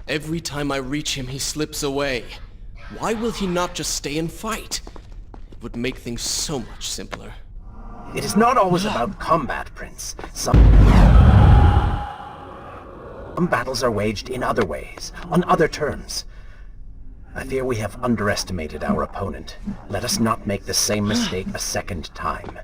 Every time I reach him, he slips away. Why will he not just stay and fight? It would make things so much simpler. It is not always about combat, Prince. Some battles are waged in other ways, on other terms. I fear we have underestimated our opponent. Let us not make the same mistake a second time.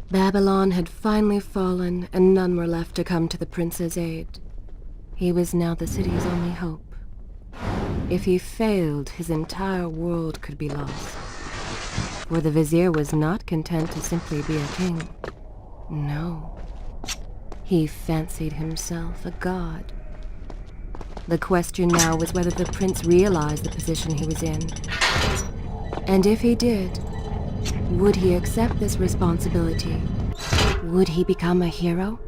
Babylon had finally fallen, and none were left to come to the prince's aid. He was now the city's only hope. If he failed, his entire world could be lost. For the vizier was not content to simply be a king. No. He fancied himself a god. The question now was whether the prince realized the position he was in. And if he did, would he accept this responsibility? Would he become a hero?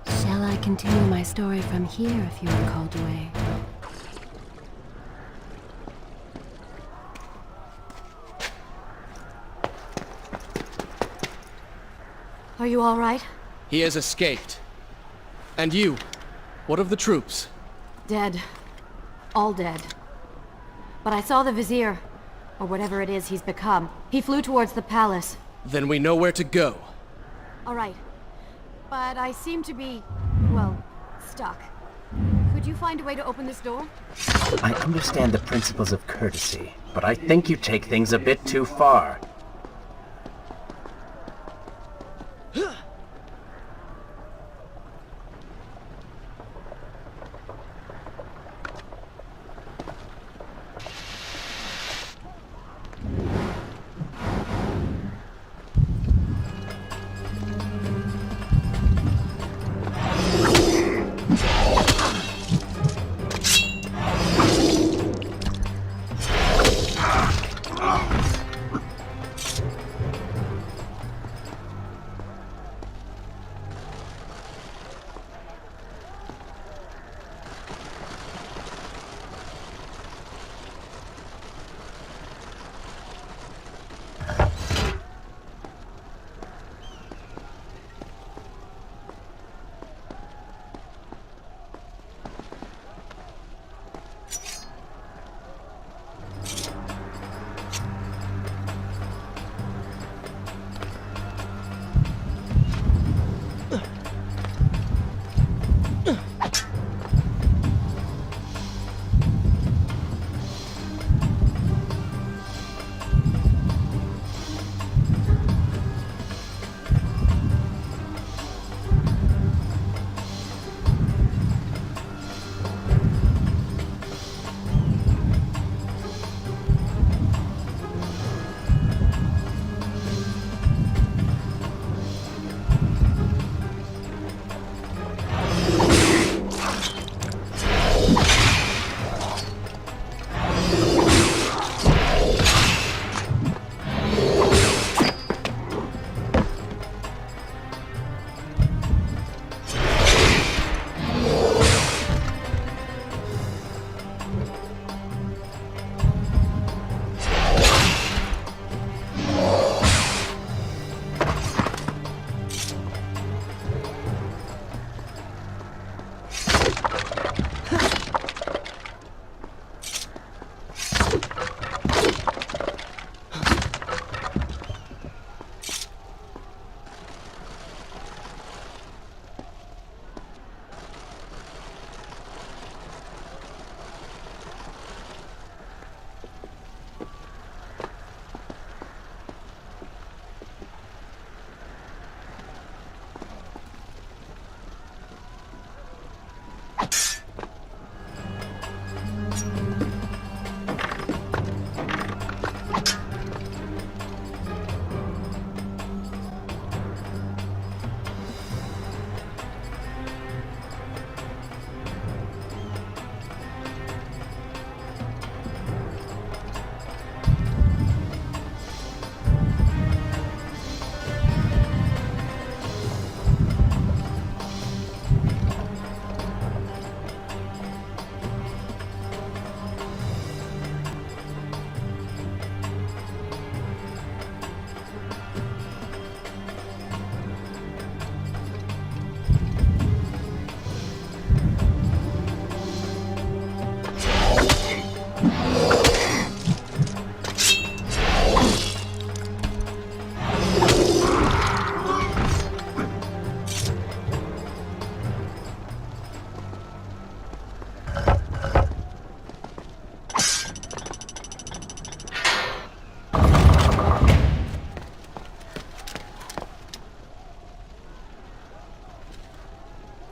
Shall I continue my story from here if you are called away? Are you all right? He has escaped. And you? What of the troops? Dead. All dead. But I saw the vizier, or whatever it is he's become. He flew towards the palace. Then we know where to go. All right. But I seem to be, well, stuck. Could you find a way to open this door? I understand the principles of courtesy, but I think you take things a bit too far.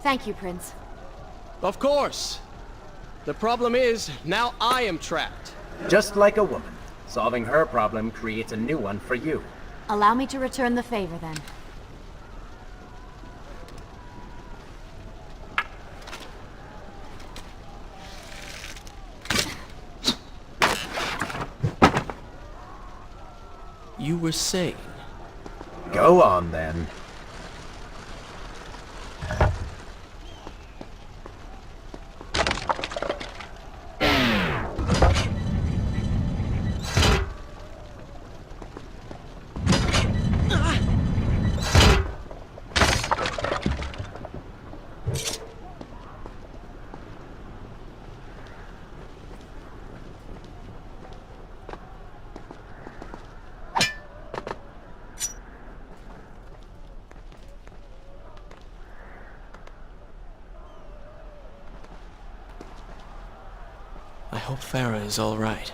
Thank you, Prince. Of course. The problem is, now I am trapped. Just like a woman. Solving her problem creates a new one for you. Allow me to return the favor, then. You were saying? Go on, then. I hope Farah is all right.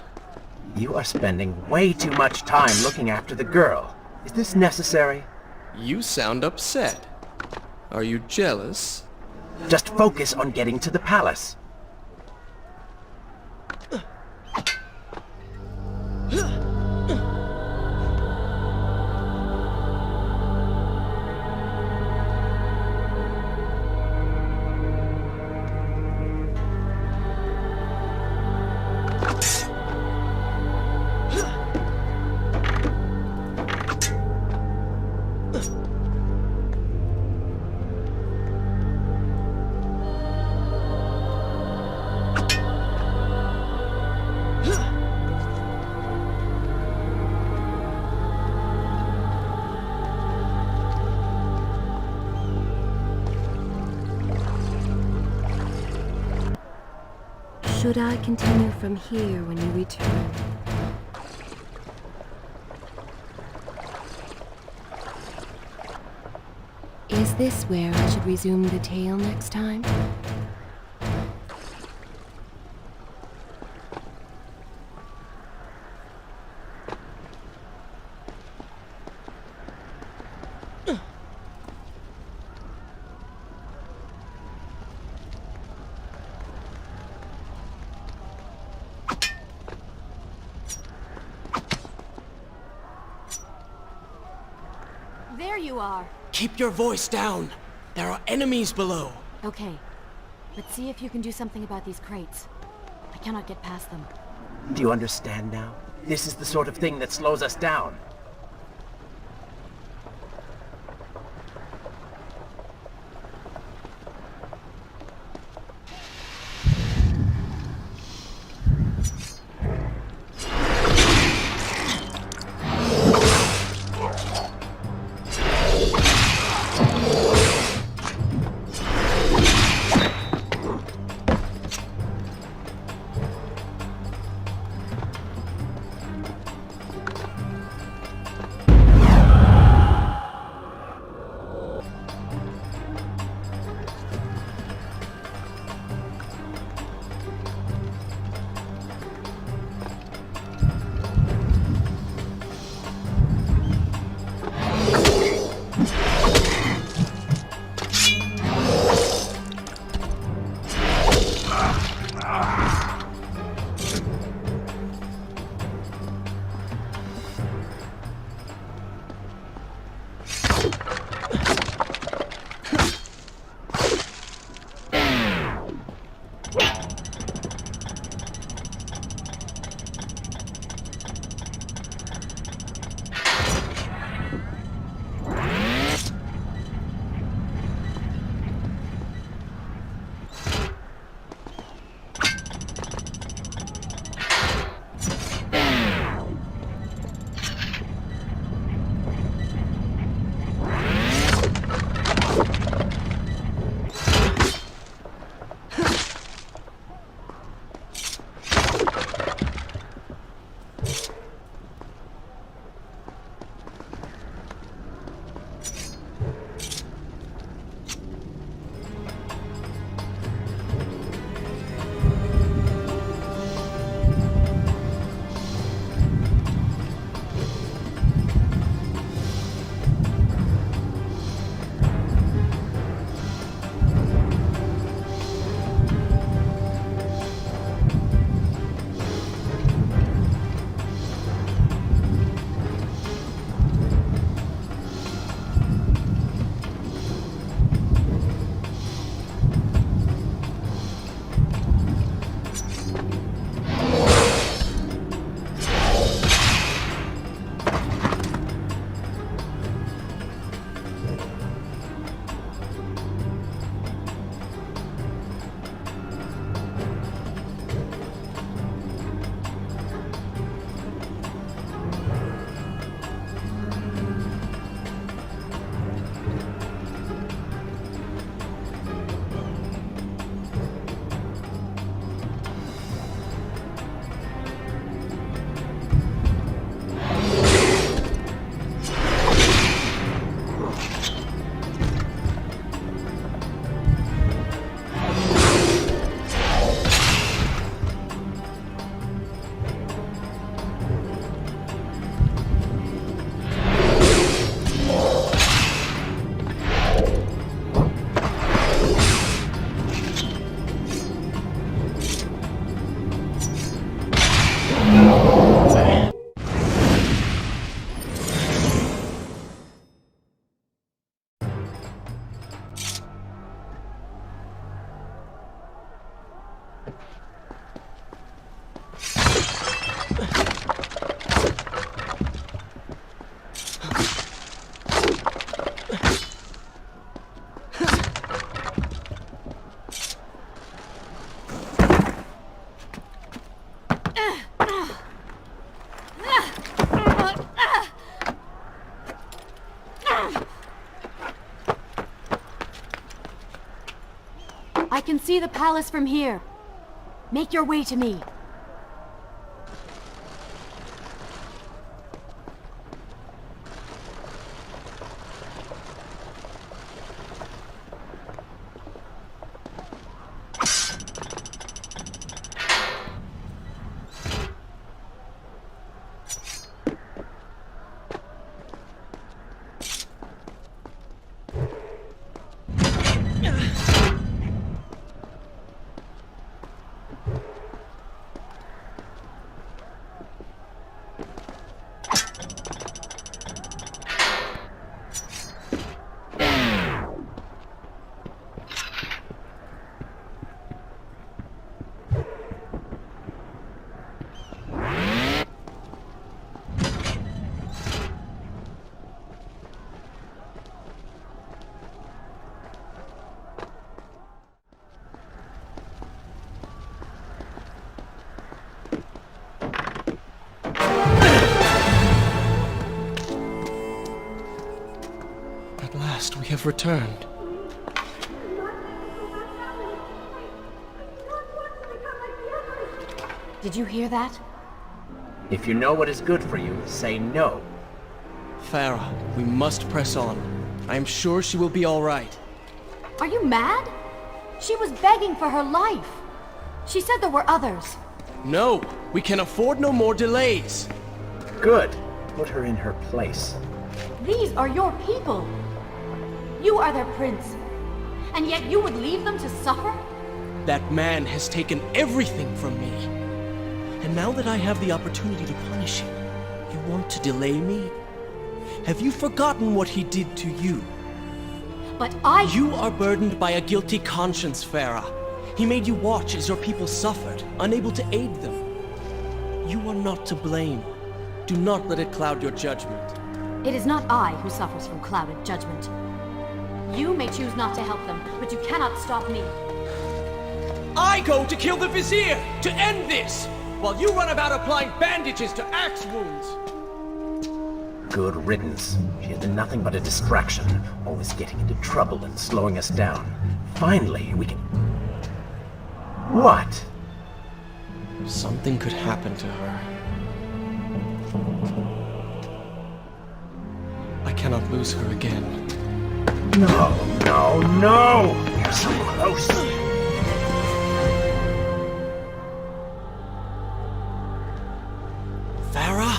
You are spending way too much time looking after the girl. Is this necessary? You sound upset. Are you jealous? Just focus on getting to the palace. Should I continue from here when you return? Is this where I should resume the tale next time? There you are. Keep your voice down. There are enemies below. Okay. Let's see if you can do something about these crates. I cannot get past them. Do you understand now? This is the sort of thing that slows us down. I can see the palace from here. Make your way to me. We have returned. Did you hear that? If you know what is good for you, say no. Farah, we must press on. I am sure she will be all right. Are you mad? She was begging for her life. She said there were others. No, we can afford no more delays. Good. Put her in her place. These are your people. You are their prince. And yet you would leave them to suffer? That man has taken everything from me. And now that I have the opportunity to punish him, you want to delay me? Have you forgotten what he did to you? But You are burdened by a guilty conscience, Farah. He made you watch as your people suffered, unable to aid them. You are not to blame. Do not let it cloud your judgment. It is not I who suffers from clouded judgment. You may choose not to help them, but you cannot stop me. I go to kill the Vizier, to end this, while you run about applying bandages to axe wounds. Good riddance. She has been nothing but a distraction, always getting into trouble and slowing us down. Finally, we can... What? Something could happen to her. I cannot lose her again. No, no, no! You're so close! Farah?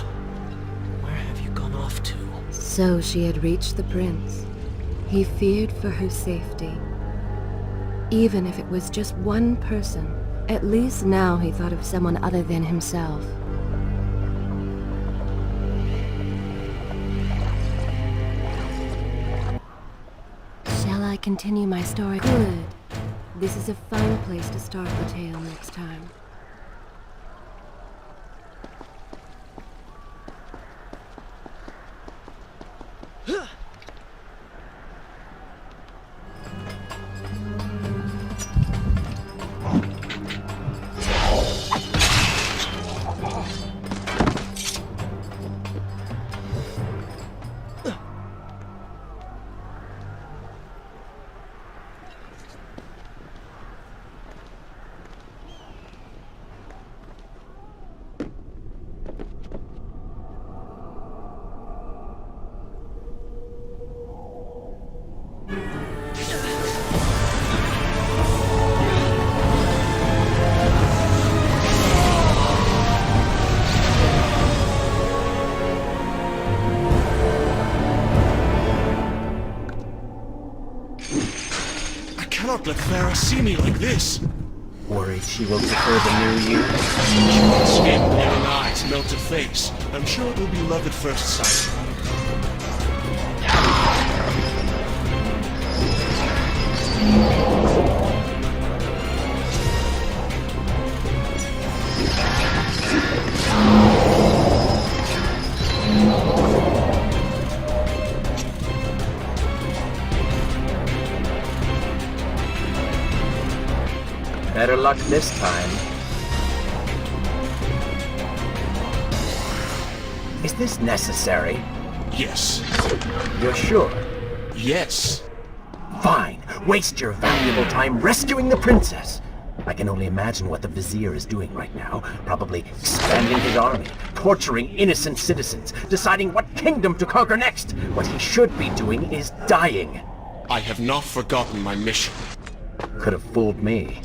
Where have you gone off to? So she had reached the prince. He feared for her safety. Even if it was just one person, at least now he thought of someone other than himself. Shall I continue my story? Good. This is a fine place to start the tale next time. I cannot let Farah see me like this. Worried she will prefer the new you? Skin, glowing eyes, melted face. I'm sure it will be love at first sight. Better luck this time. Is this necessary? Yes. You're sure? Yes. Fine. Waste your valuable time rescuing the princess. I can only imagine what the Vizier is doing right now. Probably expanding his army, torturing innocent citizens, deciding what kingdom to conquer next. What he should be doing is dying. I have not forgotten my mission. Could have fooled me.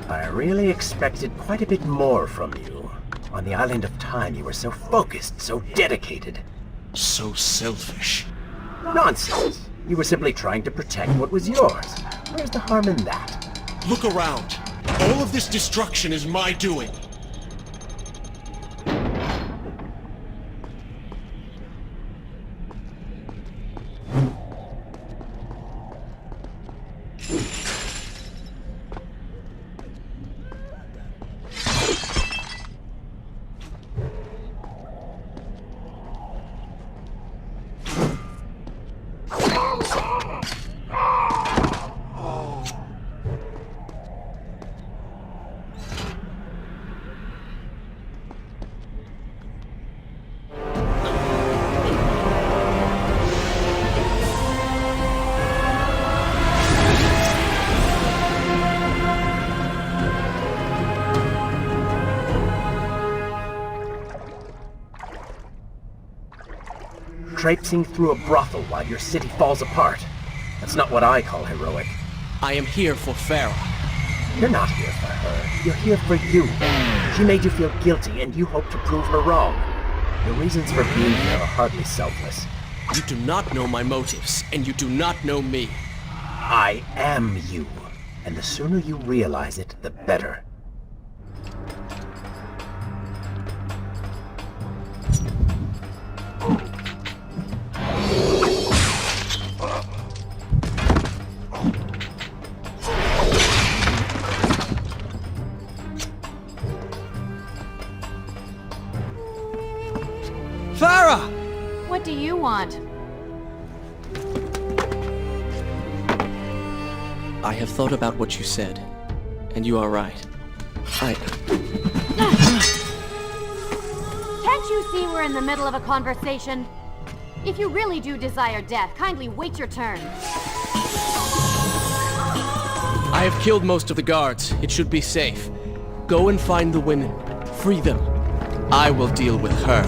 I really expected quite a bit more from you. On the Island of Time, you were so focused, so dedicated. So selfish. Nonsense! You were simply trying to protect what was yours. Where's the harm in that? Look around. All of this destruction is my doing. Traipsing through a brothel while your city falls apart. That's not what I call heroic. I am here for Farah. You're not here for her. You're here for you. She made you feel guilty, and you hope to prove her wrong. Your reasons for being here are hardly selfless. You do not know my motives, and you do not know me. I am you. And the sooner you realize it, the better. Farah! What do you want? I have thought about what you said, and you are right. Can't you see we're in the middle of a conversation? If you really do desire death, kindly wait your turn. I have killed most of the guards. It should be safe. Go and find the women. Free them. I will deal with her.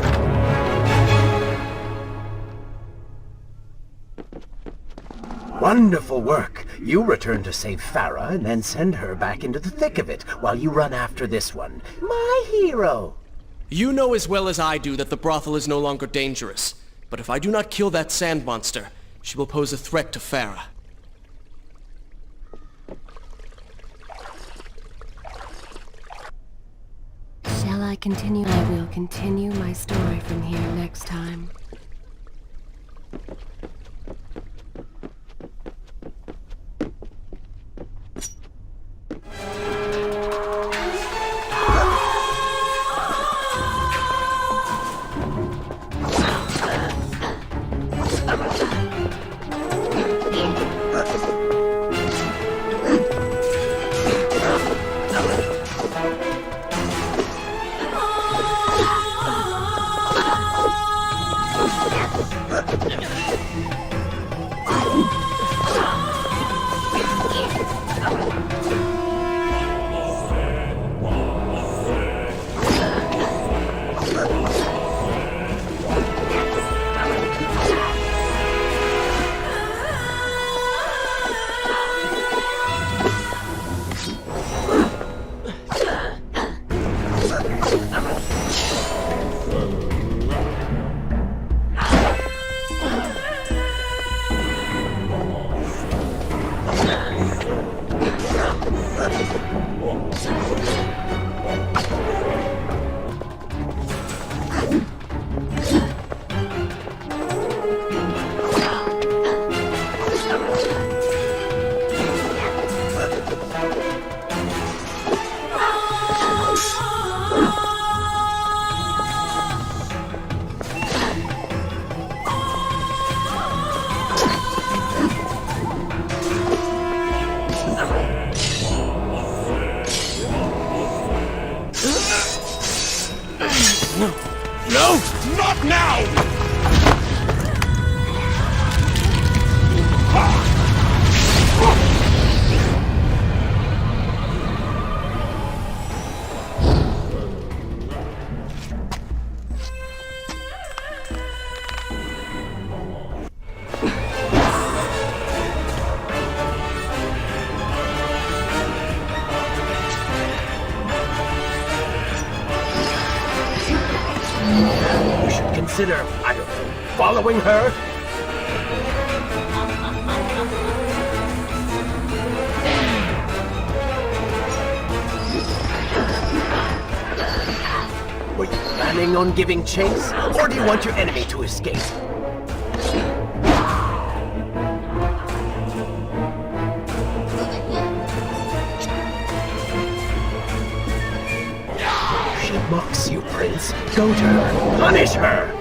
Wonderful work. You return to save Farah and then send her back into the thick of it while you run after this one. My hero! You know as well as I do that the brothel is no longer dangerous. But if I do not kill that sand monster, she will pose a threat to Farah. Shall I continue? I will continue my story from here next time. No! Not now! You should consider, I don't know, following her? Were you planning on giving chase? Or do you want your enemy to escape? She mocks you, Prince. Go to her. Punish her!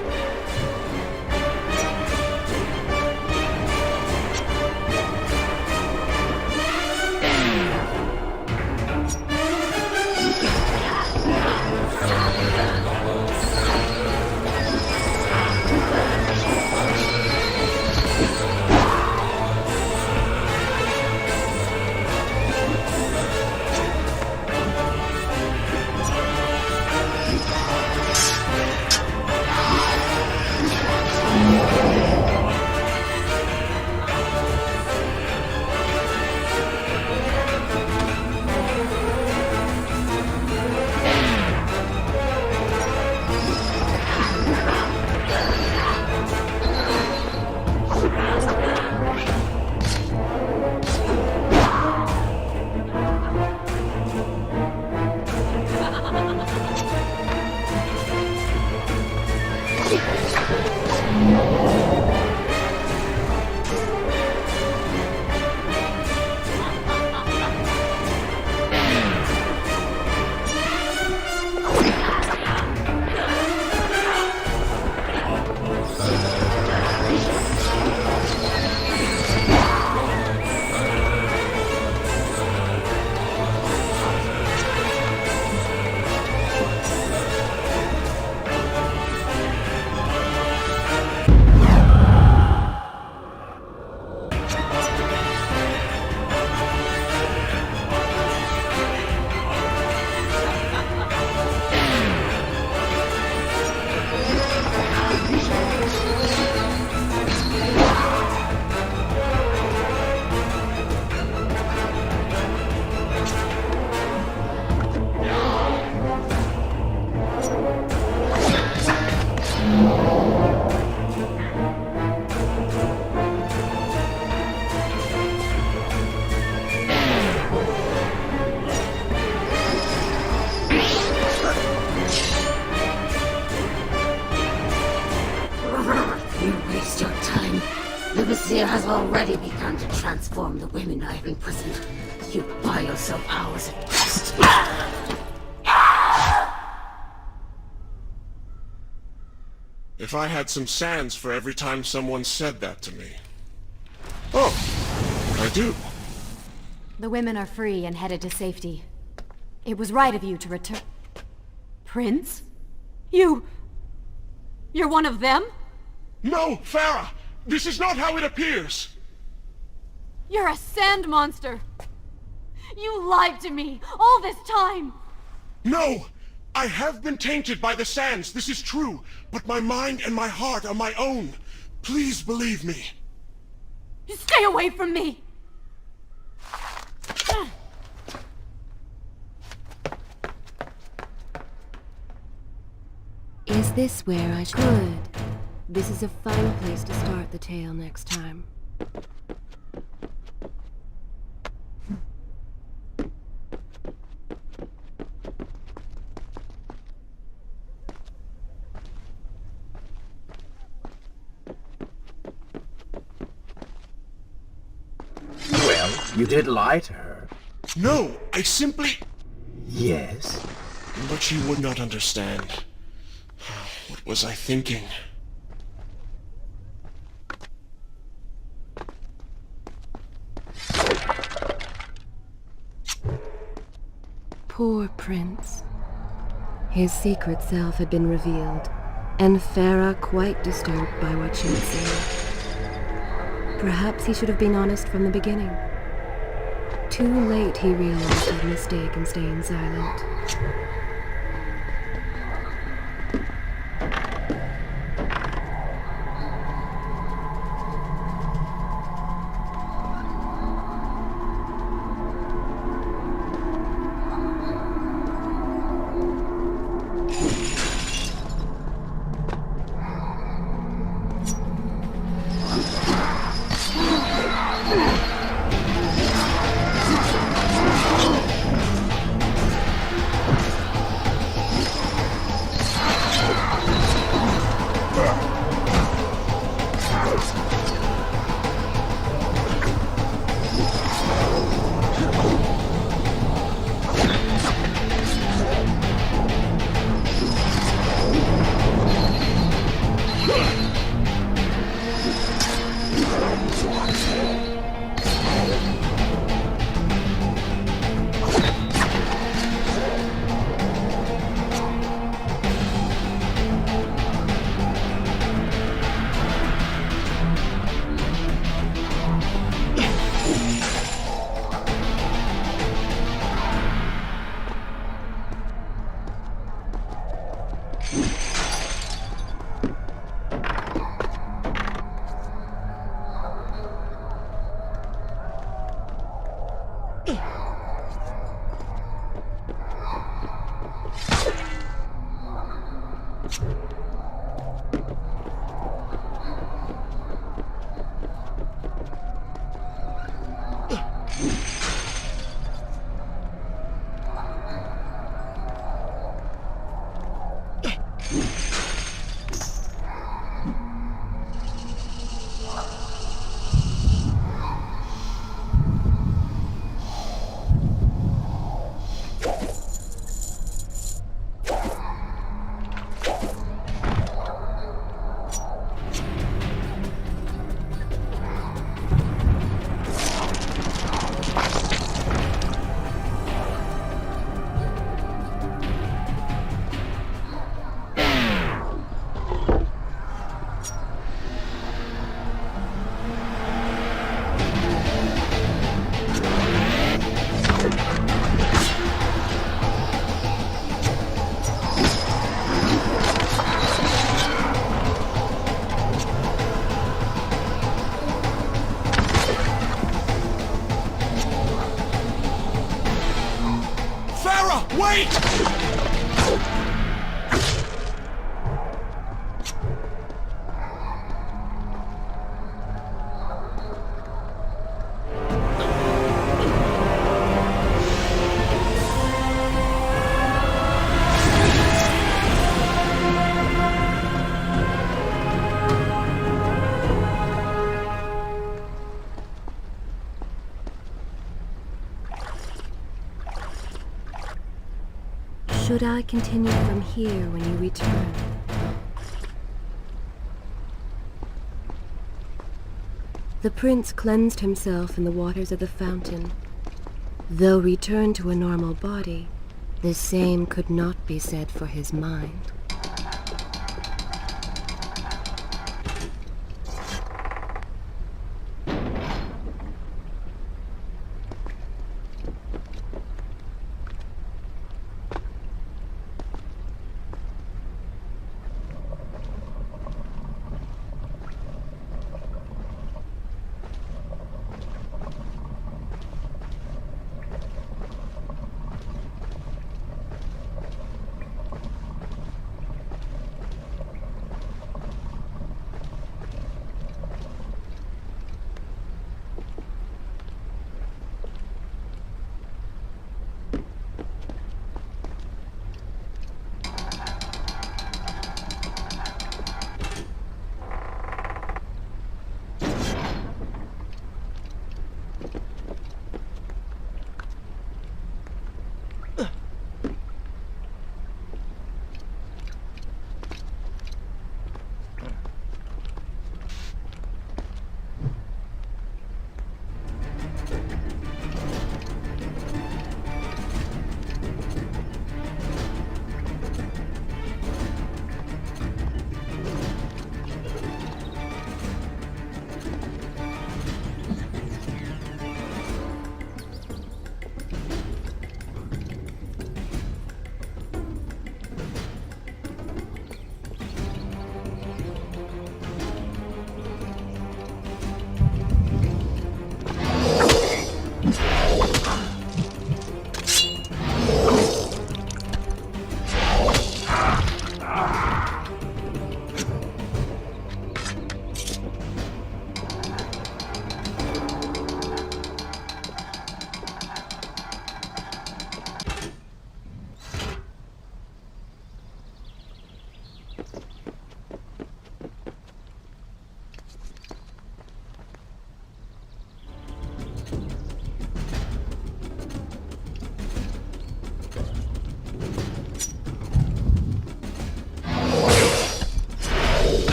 The Vizier has already begun to transform the women I have imprisoned. You buy yourself hours at best. If I had some sands for every time someone said that to me. Oh, I do. The women are free and headed to safety. It was right of you to return... Prince? You're one of them? No, Farah! This is not how it appears! You're a sand monster! You lied to me all this time! No! I have been tainted by the sands, this is true, but my mind and my heart are my own. Please believe me. Stay away from me! Is this where I should? This is a fine place to start the tale next time. Well, you did lie to her. No, I simply... Yes? But she would not understand. What was I thinking? Poor Prince. His secret self had been revealed, and Farah quite disturbed by what she had seen. Perhaps he should have been honest from the beginning. Too late he realized his mistake in staying silent. Wait! Should I continue from here when you return? The prince cleansed himself in the waters of the fountain. Though returned to a normal body, the same could not be said for his mind.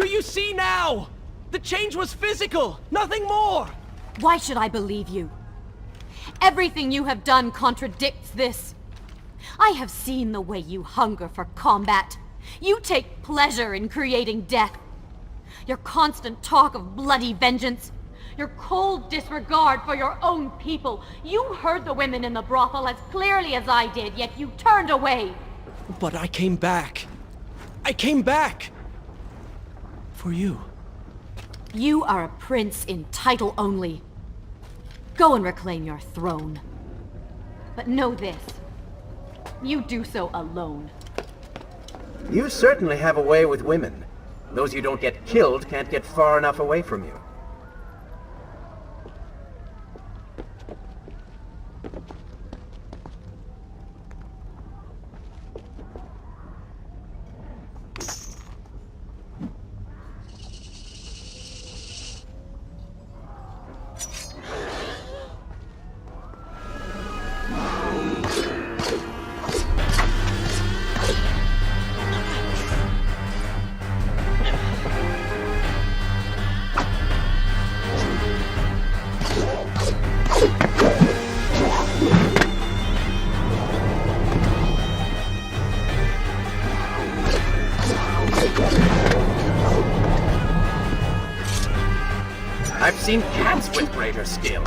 Do you see now? The change was physical, nothing more! Why should I believe you? Everything you have done contradicts this. I have seen the way you hunger for combat. You take pleasure in creating death. Your constant talk of bloody vengeance. Your cold disregard for your own people. You heard the women in the brothel as clearly as I did, yet you turned away. But I came back. I came back! For you. You are a prince in title only. Go and reclaim your throne. But know this. You do so alone. You certainly have a way with women. Those who don't get killed can't get far enough away from you. I've seen cats with greater skill.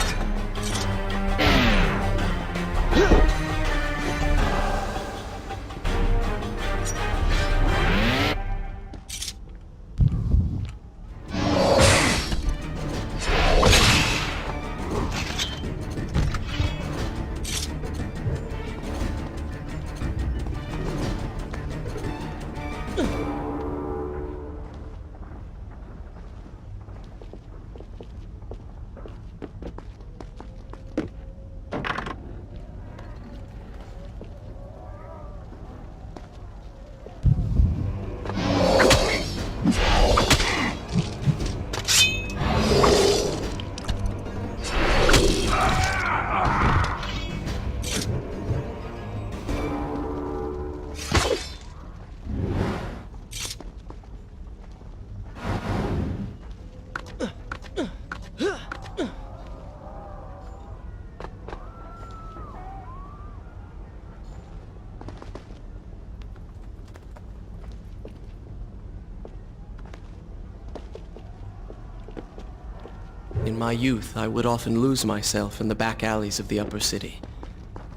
In my youth, I would often lose myself in the back alleys of the upper city.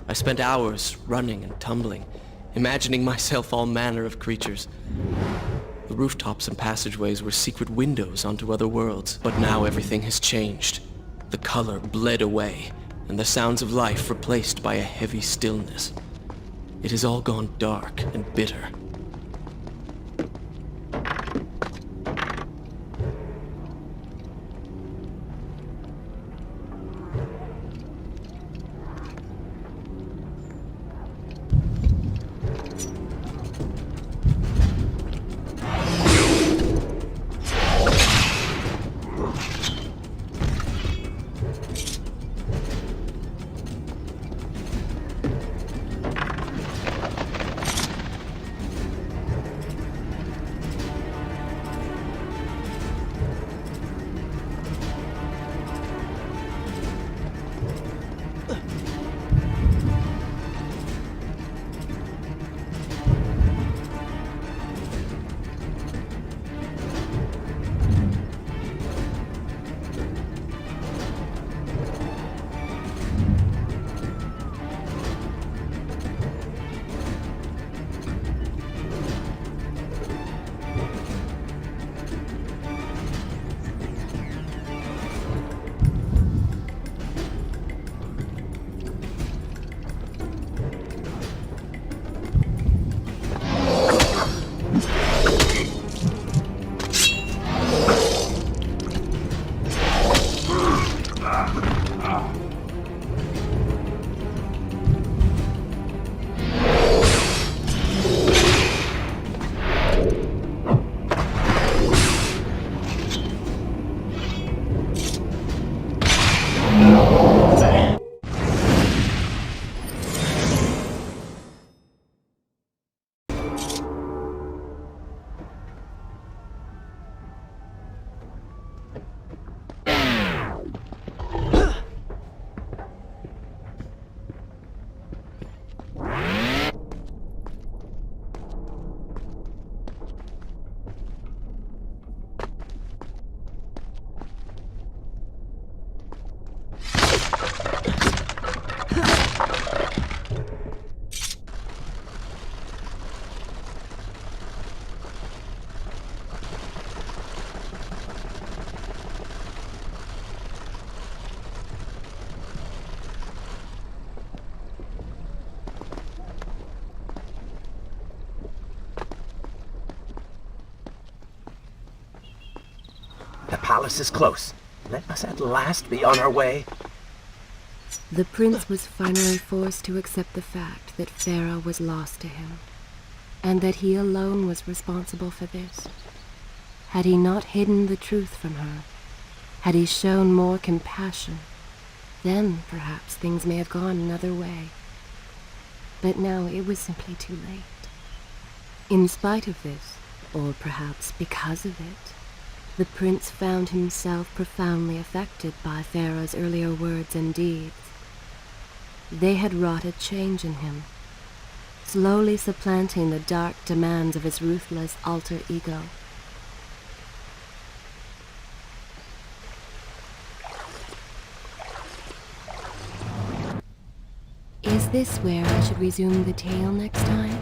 I spent hours running and tumbling, imagining myself all manner of creatures. The rooftops and passageways were secret windows onto other worlds. But now everything has changed. The color bled away, and the sounds of life replaced by a heavy stillness. It has all gone dark and bitter. The palace is close. Let us at last be on our way. The prince was finally forced to accept the fact that Farah was lost to him, and that he alone was responsible for this. Had he not hidden the truth from her, had he shown more compassion, then perhaps things may have gone another way. But now it was simply too late. In spite of this, or perhaps because of it, the prince found himself profoundly affected by Farah's earlier words and deeds. They had wrought a change in him, slowly supplanting the dark demands of his ruthless alter ego. Is this where I should resume the tale next time?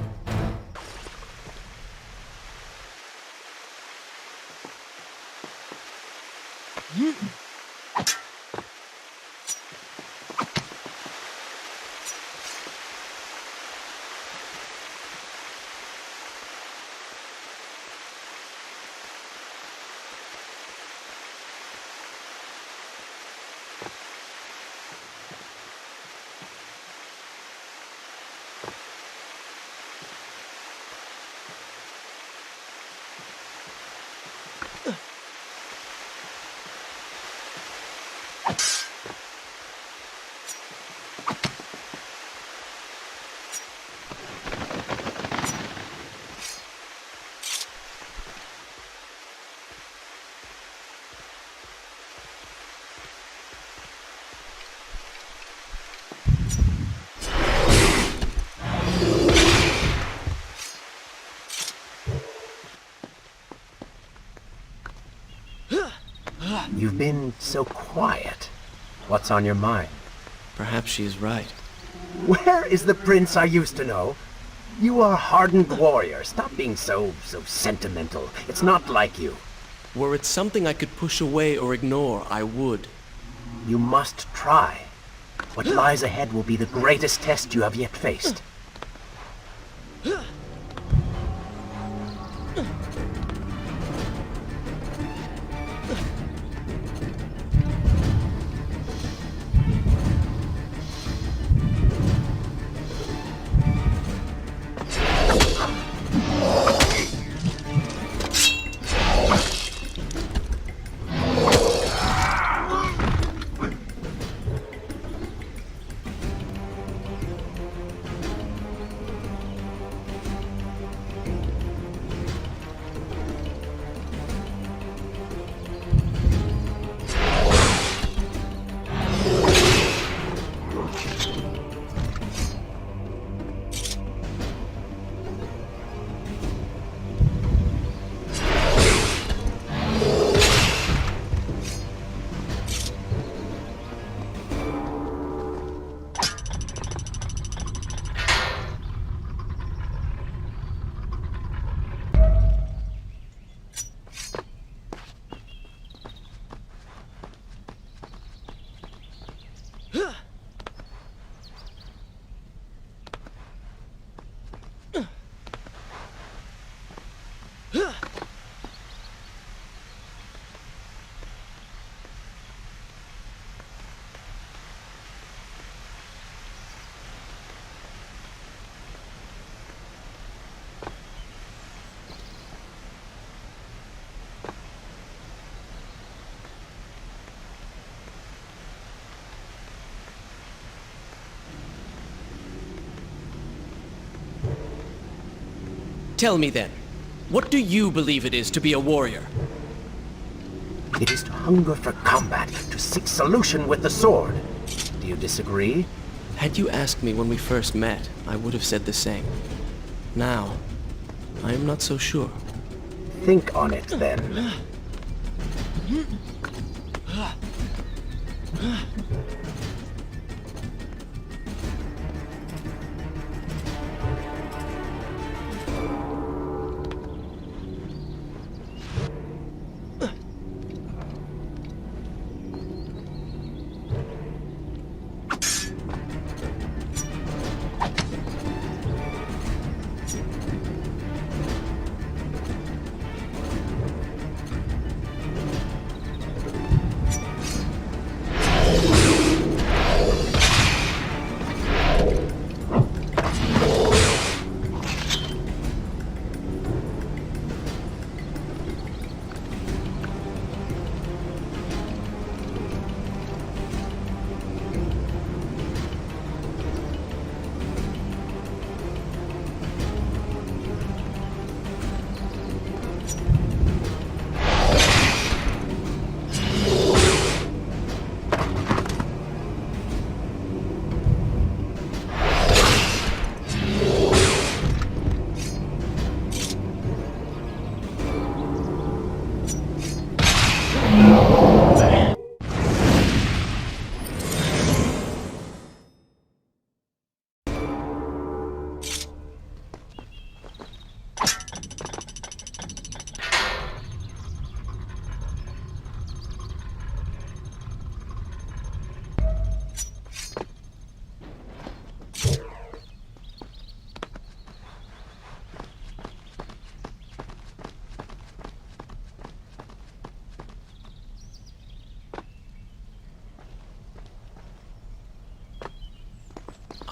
You've been so quiet. What's on your mind? Perhaps she is right. Where is the prince I used to know? You are a hardened warrior. Stop being so sentimental. It's not like you. Were it something I could push away or ignore, I would. You must try. What lies ahead will be the greatest test you have yet faced. Tell me then, what do you believe it is to be a warrior? It is to hunger for combat, to seek solution with the sword. Do you disagree? Had you asked me when we first met, I would have said the same. Now, I am not so sure. Think on it, then.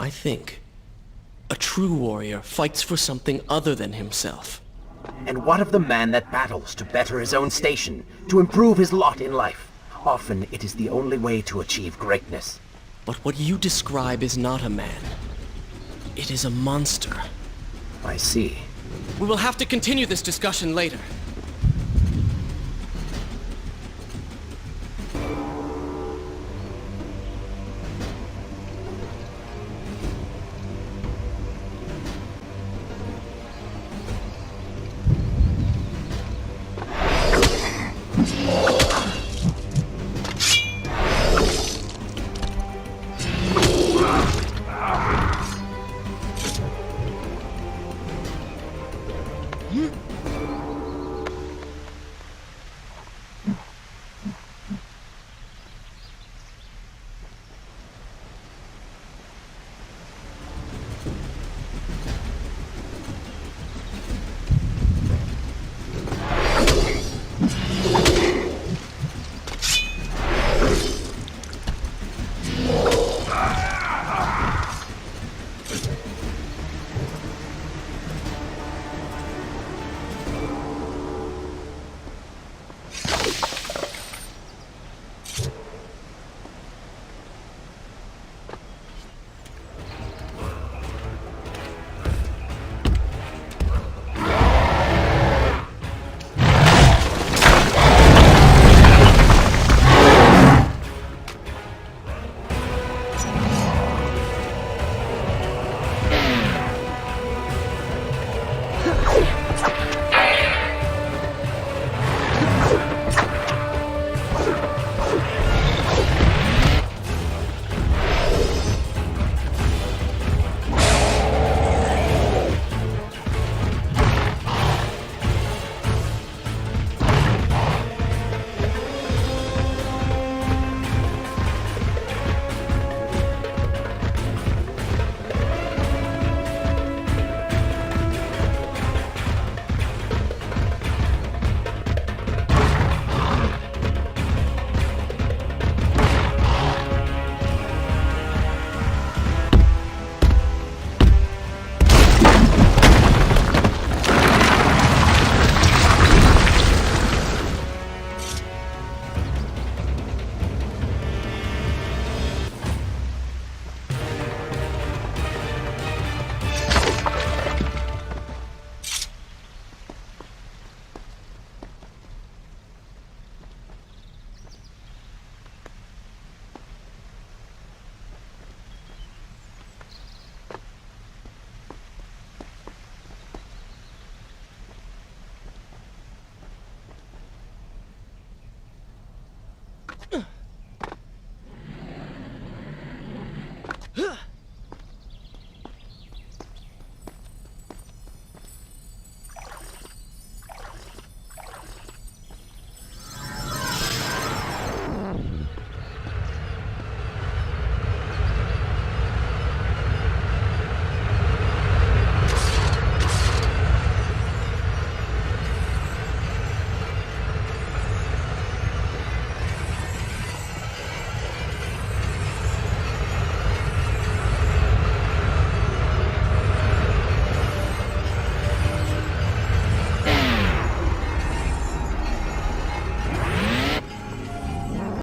I think a true warrior fights for something other than himself. And what of the man that battles to better his own station, to improve his lot in life? Often it is the only way to achieve greatness. But what you describe is not a man. It is a monster. I see. We will have to continue this discussion later.